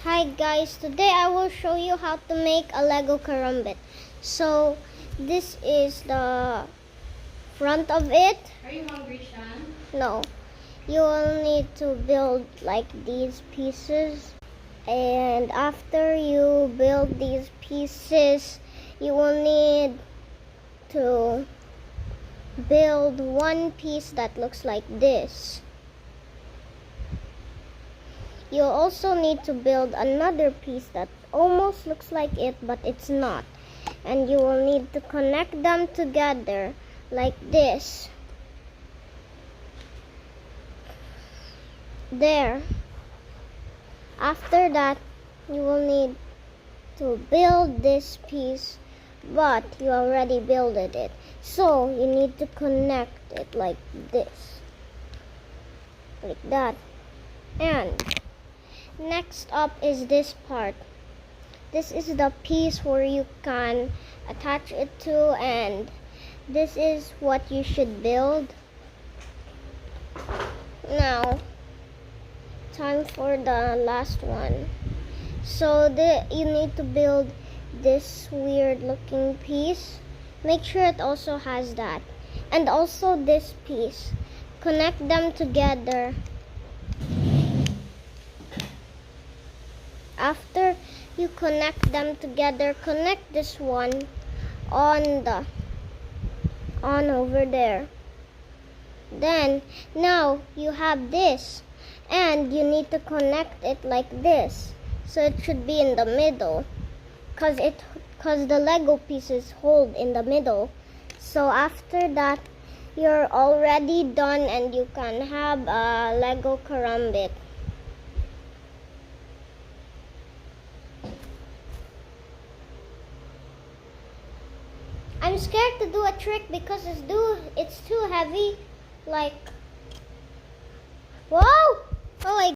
Hi guys, today I will show you how to make a Lego Karambit. So this is the front of it. Are you hungry, Shan? No, you will need to build like these pieces, and after you build these pieces you will need to build one piece that looks like this. You also need to build another piece that almost looks like it, but it's not. And you will need to connect them together like this. There. After that, you will need to build this piece, but you already built it. So you need to connect it like this. Like that. And next up is this part. This is the piece where you can attach it to, and this is what you should build. Now, time for the last one. So you need to build this weird looking piece. Make sure it also has that. And also this piece. Connect them together. After you connect them together, connect this one on over there. Then now you have this, and you need to connect it like this, so it should be in the middle, cause the Lego pieces hold in the middle. So after that, you're already done, and you can have a Lego Karambit. I'm scared to do a trick because it's too heavy. Like, whoa! Oh my